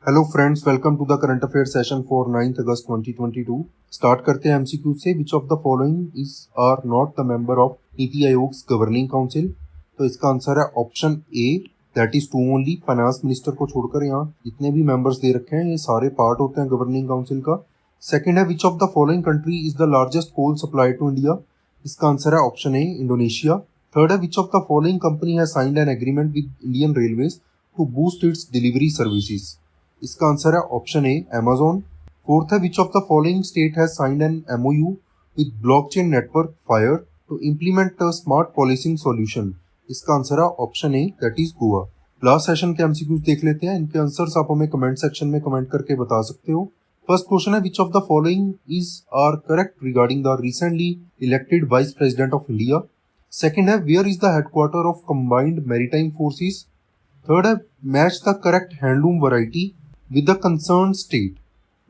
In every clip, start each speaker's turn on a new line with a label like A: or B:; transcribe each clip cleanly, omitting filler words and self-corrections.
A: Hello friends, welcome to the current affair session for 9th August 2022। Start करते हैं MCQ से। Which of the following is are not the member of NITI Aayog governing council. तो इसका answer है option A, that is two only. Finance minister को छोड़कर यहाँ जितने भी मेंबर्स दे रखे हैं ये सारे पार्ट होते हैं गवर्निंग काउंसिल का। सेकेंड है which of the following country is the largest coal supply to India. इसका आंसर है ऑप्शन ए, इंडोनेशिया। थर्ड है which of the following company has signed an agreement with Indian Railways to boost its delivery services. इसका answer है option A, Amazon. Fourth है which of the following state has signed an MOU with blockchain network fire to implement a smart policing solution. इसका answer है option A, that is Goa. Last session के MCQs देख लेते हैं। इनके answers आप हमें कमेंट सेक्शन में कमेंट करके बता सकते हो। फर्स्ट क्वेश्चन है which of the following is are correct regarding the recently elected vice president of India. Second है where is the headquarter of combined maritime forces. Third है match the correct handloom variety with the concerned state.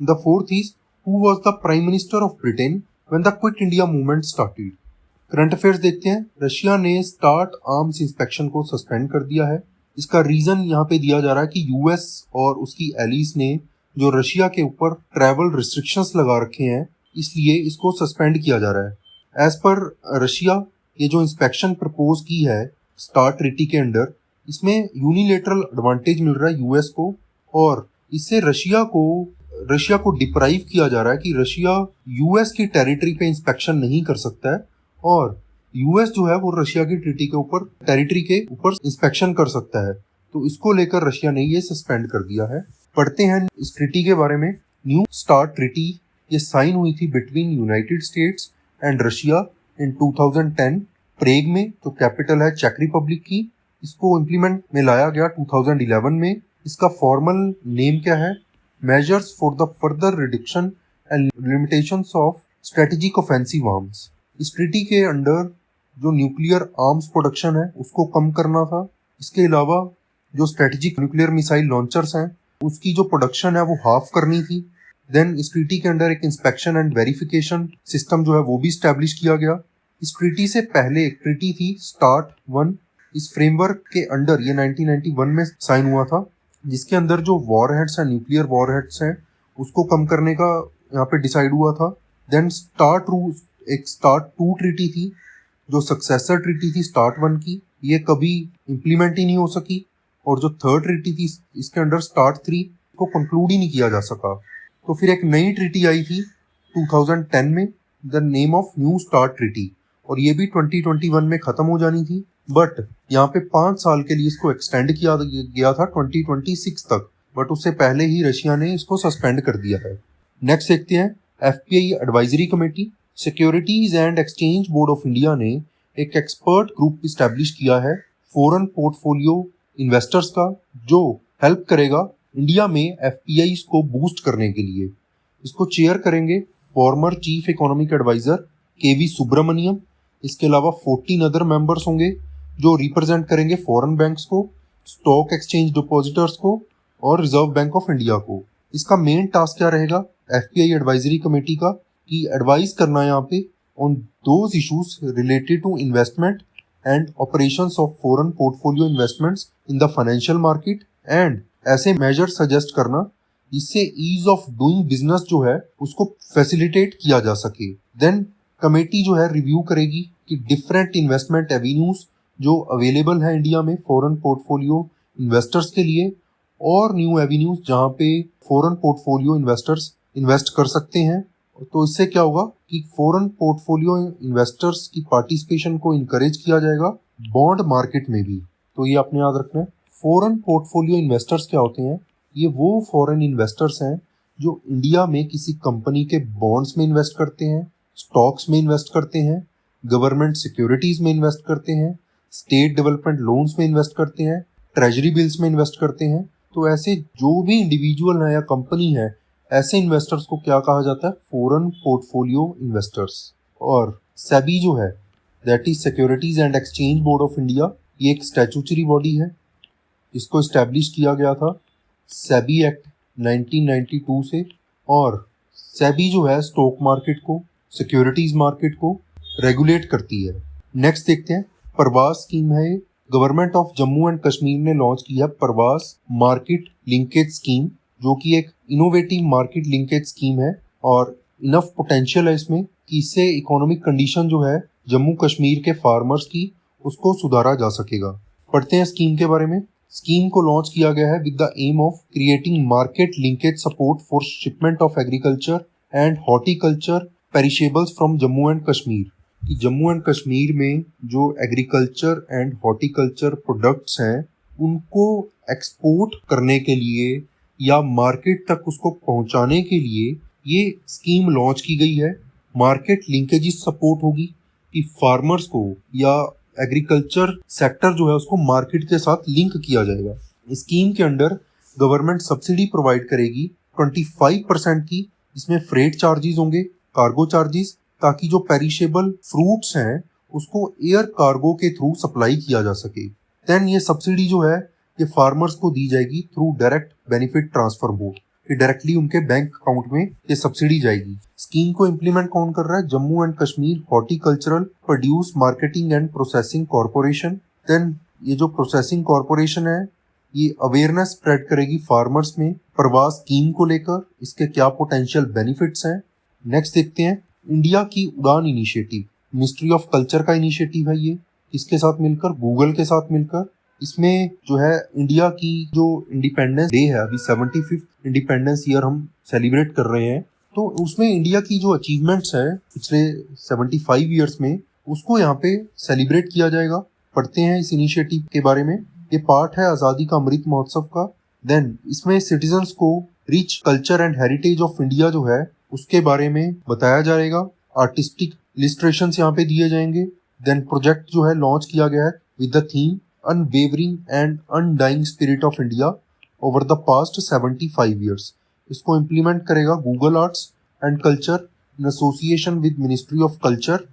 A: The fourth is who was the Prime Minister of Britain when the Quit India movement started. Current affairs देखते हैं। Russia ने start arms inspection को suspend कर दिया है। इसका reason यहाँ पे दिया जा रहा है कि यूएस और उसकी एलीज ने जो रशिया के ऊपर ट्रैवल रिस्ट्रिक्शंस लगा रखे हैं, इसलिए इसको सस्पेंड किया जा रहा है। एज पर रशिया ये जो इंस्पेक्शन प्रपोज की है स्टार्ट ट्रीटी के अंडर, इसमें यूनिलेटरल एडवांटेज मिल रहा है यूएस को, और इससे रशिया को डिप्राइव किया जा रहा है कि रशिया यूएस की टेरिटरी पे इंस्पेक्शन नहीं कर सकता है, और यूएस जो है वो रशिया की टेरिटरी के ऊपर इंस्पेक्शन कर सकता है। तो इसको लेकर रशिया ने ये सस्पेंड कर दिया है। पढ़ते हैं इस ट्रीटी के बारे में। न्यू स्टार्ट ट्रीटी ये साइन हुई थी between United States and Russia in 2010 Prague में, जो कैपिटल है चेक रिपब्लिक की। इसको इम्प्लीमेंट में लाया गया 2011 में। इसका फॉर्मल नेम क्या है? Measures for the further reduction and limitations of strategic offensive arms. इस ट्रीटी के अंडर जो न्यूक्लियर आर्म्स प्रोडक्शन है उसको कम करना था। इसके अलावा जो स्ट्रेटेजिक न्यूक्लियर मिसाइल लॉन्चर्स हैं उसकी जो प्रोडक्शन है वो हाफ करनी थी। देन इस ट्रीटी के अंडर एक इंस्पेक्शन एंड वेरिफिकेशन सिस्टम जो है वो भी स्टैब्लिश किया गया। इस ट्रीटी से पहले एक ट्रीटी थी स्टार्ट 1। इस फ्रेमवर्क के अंडर ये 1991 में साइन हुआ था, जिसके अंदर जो वॉरहेड्स हैं, न्यूक्लियर वॉरहेड्स हैं, उसको कम करने का यहाँ पे डिसाइड हुआ था। देन स्टार्ट 2 ट्रीटी थी जो सक्सेसर ट्रीटी थी स्टार्ट 1 की, ये कभी इम्प्लीमेंट ही नहीं हो सकी। और जो थर्ड ट्रीटी थी इसके अंडर स्टार्ट 3 को कंक्लूड ही नहीं किया जा सका। तो फिर एक नई ट्रीटी आई थी 2010 में, the name of new START treaty, और ये भी 2021 में खत्म हो जानी थी। बट यहाँ पे 5 साल के लिए इसको एक्सटेंड किया गया था 2026 तक, बट उससे पहले ही रशिया ने इसको सस्पेंड कर दिया है। नेक्स्ट देखते हैं FPI advisory committee. Securities and exchange board of India ने एक एक्सपर्ट ग्रुप इस्टेब्लिश किया है फॉरेन पोर्टफोलियो इन्वेस्टर्स का, जो हेल्प करेगा इंडिया में एफपीआई को बूस्ट करने के लिए। इसको चेयर करेंगे फॉर्मर चीफ इकोनॉमिक एडवाइजर केवी सुब्रमण्यम। इसके अलावा 14 अदर मेंबर्स होंगे जो रिप्रेजेंट करेंगे फॉरेन बैंक्स को, स्टॉक एक्सचेंज डिपॉजिटर्स को और रिजर्व बैंक ऑफ इंडिया को। इसका मेन टास्क क्या रहेगा एफपीआई एडवाइजरी कमेटी का, कि एडवाइस करना यहाँ पे on those issues related to investment and operations of foreign portfolio investments in the financial market, and ऐसे मेजर सजेस्ट करना जिससे ईज ऑफ डूइंग बिजनेस जो है उसको फैसिलिटेट किया जा सके। देन कमेटी जो है रिव्यू करेगी कि डिफरेंट इन्वेस्टमेंट एवेन्यूज जो अवेलेबल है इंडिया में फॉरेन पोर्टफोलियो इन्वेस्टर्स के लिए, और न्यू एवेन्यूज जहाँ पे फॉरेन पोर्टफोलियो इन्वेस्टर्स इन्वेस्ट कर सकते हैं। तो इससे क्या होगा कि फॉरेन पोर्टफोलियो इन्वेस्टर्स की पार्टिसिपेशन को इनकरेज किया जाएगा बॉन्ड मार्केट में भी। तो ये आपने याद रखना है। फॉरेन पोर्टफोलियो इन्वेस्टर्स क्या होते हैं? ये वो फॉरेन इन्वेस्टर्स हैं जो इंडिया में किसी कंपनी के बॉन्ड्स में इन्वेस्ट करते हैं, स्टॉक्स में इन्वेस्ट करते हैं, गवर्नमेंट सिक्योरिटीज में इन्वेस्ट करते हैं, स्टेट डेवलपमेंट लोन्स में इन्वेस्ट करते हैं, ट्रेजरी बिल्स में इन्वेस्ट करते हैं। तो ऐसे जो भी इंडिविजुअल है या कंपनी है, ऐसे इन्वेस्टर्स को क्या कहा जाता है? Foreign portfolio investors. और सेबी जो है, that is securities and exchange board of India, ये एक स्टैट्यूटरी बॉडी है। इसको इस्टेब्लिश किया गया था सेबी एक्ट 1992 से, और सेबी जो है स्टॉक मार्केट को, सिक्योरिटीज मार्केट को रेगुलेट करती है। नेक्स्ट देखते हैं प्रवास स्कीम है। Government of Jammu and Kashmir ने लॉन्च किया प्रवास मार्केट लिंकेज स्कीम, जो कि एक इनोवेटिव मार्केट लिंकेज स्कीम है और इनफ पोटेंशियल है इसमें कि इससे इकोनॉमिक कंडीशन जो है जम्मू कश्मीर के फार्मर्स की उसको सुधारा जा सकेगा। पढ़ते हैं स्कीम के बारे में। स्कीम को लॉन्च किया गया है with the aim of creating market linkage support for shipment of agriculture and horticulture perishables from Jammu and Kashmir. कि जम्मू एंड कश्मीर में जो एग्रीकल्चर एंड हॉर्टिकल्चर प्रोडक्ट्स हैं उनको एक्सपोर्ट करने के लिए या मार्केट तक उसको पहुंचाने के लिए ये स्कीम लॉन्च की गई है। मार्केट लिंकेजेस सपोर्ट होगी कि फार्मर्स को या एग्रीकल्चर सेक्टर जो है उसको मार्केट के साथ लिंक किया जाएगा। स्कीम के अंडर गवर्नमेंट सब्सिडी प्रोवाइड करेगी 25% की, जिसमें फ्रेट चार्जेस होंगे, कार्गो चार्जेस, ताकि जो पेरिशेबल फ्रूट्स हैं उसको एयर कार्गो के थ्रू सप्लाई किया जा सके। देन ये सब्सिडी जो है ये फार्मर्स को दी जाएगी through direct benefit transfer mode, कि डायरेक्टली उनके बैंक अकाउंट में ये सब्सिडी जाएगी। स्कीम को इम्प्लीमेंट कौन कर रहा है? Jammu and Kashmir horticultural produce marketing and processing corporation. Then ये जो प्रोसेसिंग कॉर्पोरेशन है ये अवेयरनेस स्प्रेड करेगी फार्मर्स में प्रवास स्कीम को लेकर, इसके क्या पोटेंशियल बेनिफिट्स हैं। नेक्स्ट देखते हैं इंडिया की उड़ान इनिशिएटिव। मिनिस्ट्री ऑफ कल्चर का इनिशिएटिव है ये, इसके साथ मिलकर, गूगल के साथ मिलकर। इसमें जो है इंडिया की जो इंडिपेंडेंस डे है, अभी 75th इंडिपेंडेंस ईयर हम सेलिब्रेट कर रहे हैं, तो उसमें इंडिया की जो अचीवमेंट्स है पिछले 75 ईयर्स में उसको यहाँ पे सेलिब्रेट किया जाएगा। पढ़ते हैं इस इनिशिएटिव के बारे में। ये पार्ट है आज़ादी का अमृत महोत्सव का। देन इसमें सिटीजन्स को rich culture and heritage of India जो है उसके बारे में बताया जाएगा। आर्टिस्टिक इलिस्ट्रेशंस यहाँ पे दिए जाएंगे। देन प्रोजेक्ट जो है लॉन्च किया गया है with the theme unwavering and undying spirit of India over the past 75 years. इसको इम्प्लीमेंट करेगा Google arts and culture in association with ministry of culture.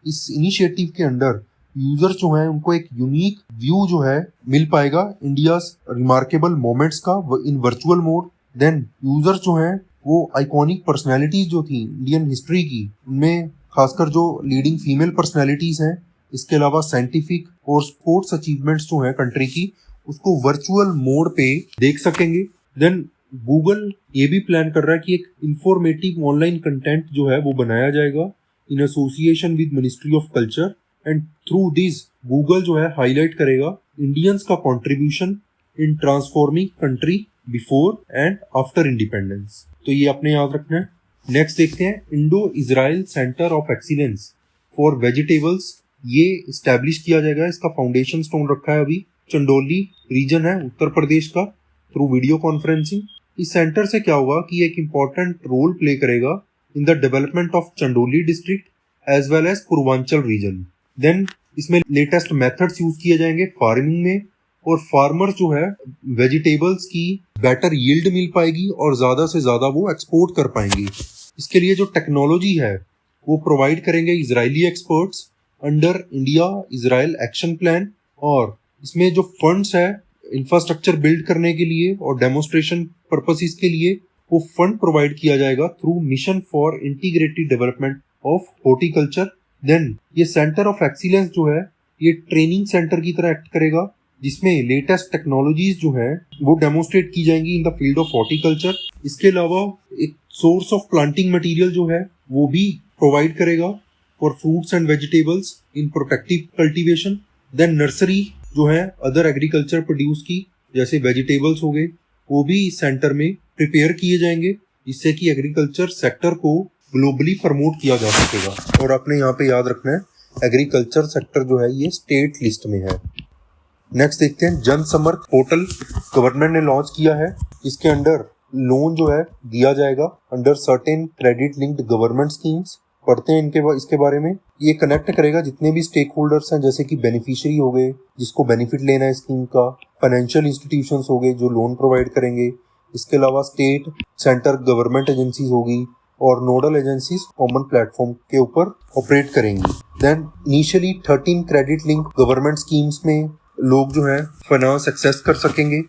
A: इस इनिशिएटिव के अंडर यूजर्स जो हैं उनको एक यूनिक व्यू जो है मिल पाएगा इंडियाज रिमार्केबल मोमेंट्स का इन वर्चुअल मोड। देन यूजर्स जो हैं वो आइकॉनिक पर्सनैलिटीज जो थी इंडियन हिस्ट्री की, उनमें खासकर जो लीडिंग फीमेल पर्सनैलिटीज हैं, इसके अलावा साइंटिफिक और स्पोर्ट्स अचीवमेंट्स जो हैं कंट्री की, उसको वर्चुअल मोड पे देख सकेंगे। देन गूगल ये भी प्लान कर रहा है कि एक इंफॉर्मेटिव ऑनलाइन कंटेंट जो है वो बनाया जाएगा in association with ministry of culture, and through this Google जो है हाईलाइट करेगा इंडियंस का contribution in transforming country before and after independence. तो ये अपने याद रखना है। नेक्स्ट देखते हैं Indo Israel centre of excellence for vegetables. ये इस्टेब्लिश किया जाएगा, इसका फाउंडेशन स्टोन रखा है अभी। चंडोली रीजन है उत्तर प्रदेश का, थ्रू वीडियो कॉन्फ्रेंसिंग। इस सेंटर से क्या होगा कि एक इम्पॉर्टेंट रोल प्ले करेगा in the development of Chandauli district as well as Purvanchal region. Then इसमें लेटेस्ट मेथड्स यूज किए जाएंगे फार्मिंग में, और फार्मर्स जो है वेजिटेबल्स की बेटर यील्ड मिल पाएगी और ज्यादा से ज्यादा वो एक्सपोर्ट कर पाएंगे। इसके लिए जो टेक्नोलॉजी है वो प्रोवाइड करेंगे Israeli experts under India Israel action plan, और इसमें जो फंड्स है इंफ्रास्ट्रक्चर बिल्ड करने के लिए और डेमोन्स्ट्रेशन पर्पसेस के लिए वो फंड प्रोवाइड किया जाएगा through mission for integrated development of horticulture. Then ये सेंटर ऑफ एक्सीलेंस जो है ये ट्रेनिंग सेंटर की तरह एक्ट करेगा, जिसमें लेटेस्ट टेक्नोलॉजीज जो है वो डेमोन्स्ट्रेट की जाएंगी in the field of horticulture. इसके अलावा एक सोर्स ऑफ प्लांटिंग मटेरियल जो है वो भी प्रोवाइड करेगा for fruits and vegetables in protective cultivation. Then nursery जो है अदर एग्रीकल्चर प्रोड्यूस की, जैसे वेजिटेबल्स हो गए, वो भी इस सेंटर में प्रिपेयर किए जाएंगे, जिससे कि एग्रीकल्चर सेक्टर को ग्लोबली प्रमोट किया जा सकेगा। और आपने यहाँ पे याद रखना है एग्रीकल्चर सेक्टर जो है ये स्टेट लिस्ट में है। नेक्स्ट देखते हैं जन समर्थ पोर्टल गवर्नमेंट ने लॉन्च किया है। इसके अंडर लोन जो है दिया जाएगा under certain credit linked government schemes. पढ़ते हैं इसके बारे में। ये कनेक्ट करेगा जितने भी स्टेक होल्डर्स हैं, जैसे कि बेनिफिशियरी हो गए जिसको बेनिफिट लेना है स्कीम का, फाइनेंशियल इंस्टीट्यूशंस हो गए जो लोन प्रोवाइड करेंगे, इसके अलावा स्टेट सेंटर गवर्नमेंट एजेंसीज होगी और नोडल एजेंसीज कॉमन प्लेटफॉर्म के ऊपर ऑपरेट करेंगी। Then initially 13 credit link government schemes में लोग जो है फाइनेंस एक्सेस कर सकेंगे।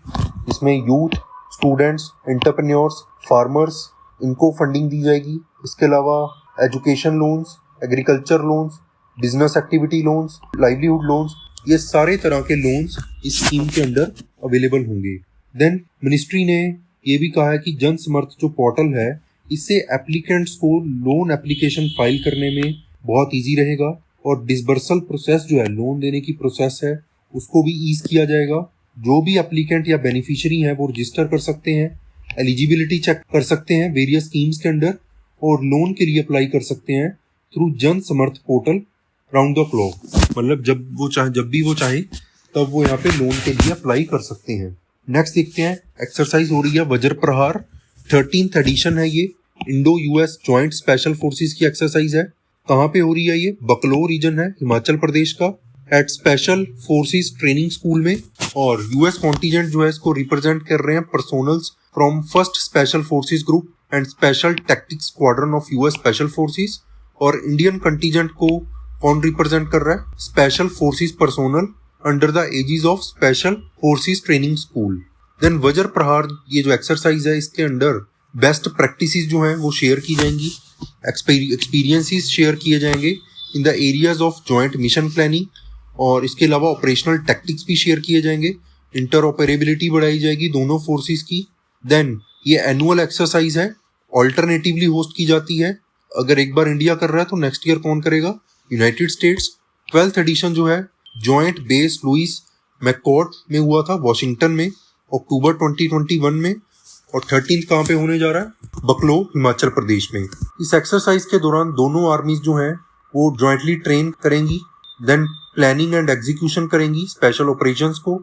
A: इसमें यूथ, स्टूडेंट्स, एंटरप्रेन्योर्स, फार्मर्स, इनको फंडिंग दी जाएगी। इसके अलावा education loans, agriculture loans, business activity loans, livelihood loans, ये सारे तरह के लोन्स इस स्कीम के अंडर अवेलेबल होंगे। देन मिनिस्ट्री ने ये भी कहा है कि जन समर्थ जो पोर्टल है इससे एप्लीकेंट्स को लोन एप्लीकेशन फाइल करने में बहुत इजी रहेगा और डिसबर्सल प्रोसेस जो है लोन देने की प्रोसेस है उसको भी ईज किया जाएगा। जो भी एप्लीकेंट या बेनिफिशियरी हैं वो रजिस्टर कर सकते हैं, एलिजिबिलिटी चेक कर सकते हैं वेरियस स्कीम्स के अंडर और लोन के लिए अप्लाई कर सकते हैं थ्रू जन समर्थ पोर्टल राउंड द क्लॉक। मतलब जब भी वो चाहे तब वो यहाँ पे लोन के लिए अप्लाई कर सकते हैं। नेक्स्ट देखते हैं, एक्सरसाइज हो रही है वज्र प्रहार, 13th एडिशन है ये, Indo US joint special forces की एक्सरसाइज है। कहाँ पे हो रही है ये? बकलो रीजन है हिमाचल प्रदेश का, at special forces training school में। और यूएस कॉन्टीजेंट जो है इसको रिप्रेजेंट कर रहे हैं personnels from first special forces group and special tactics squadron of US special forces. और इंडियन कंटीजेंट को कौन रिप्रेजेंट कर रहा है? Special forces personnel under the aegis of special forces training school. Then Vajra Prahar ये जो एक्सरसाइज है इसके अंडर बेस्ट प्रैक्टिसेस जो हैं वो शेयर की जाएंगी, एक्सपीरियंसेस शेयर किए जाएंगे in the areas of joint mission planning. और इसके अलावा ऑपरेशनल टैक्टिक्स भी शेयर किए जाएंगे, इंटरऑपरेबिलिटी बढ़ाई जाएगी दोनों फोर्सेस की। देन ये एनुअल एक्सरसाइज है, ऑल्टरनेटिवली होस्ट की जाती है। अगर एक बार इंडिया कर रहा है तो नेक्स्ट ईयर कौन करेगा? United states. 12th एडिशन जो है जॉइंट बेस लुइस मैककॉर्ड में हुआ था वॉशिंगटन में अक्टूबर 2021 में। और 13th कहाँ पे होने जा रहा है? बकलो हिमाचल प्रदेश में। इस एक्सरसाइज के दौरान दोनों आर्मीज जो हैं वो जॉइंटली ट्रेन करेंगी, देन प्लानिंग एंड एग्जीक्यूशन करेंगी स्पेशल ऑपरेशंस को,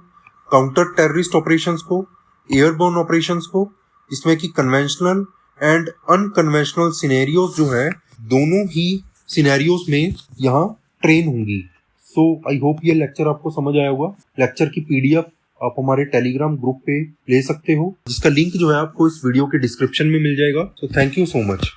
A: काउंटर टेररिस्ट ऑपरेशंस को, एयरबोर्न ऑपरेशंस को, इसमें कि कन्वेंशनल एंड अनकन्वेंशनल सिनेरियोज जो है दोनों ही सिनेरियोज में यहाँ ट्रेन होंगी। सो आई होप ये लेक्चर आपको समझ आया होगा। लेक्चर की पीडीएफ आप हमारे टेलीग्राम ग्रुप पे ले सकते हो जिसका लिंक जो है आपको इस वीडियो के डिस्क्रिप्शन में मिल जाएगा। So thank you so much.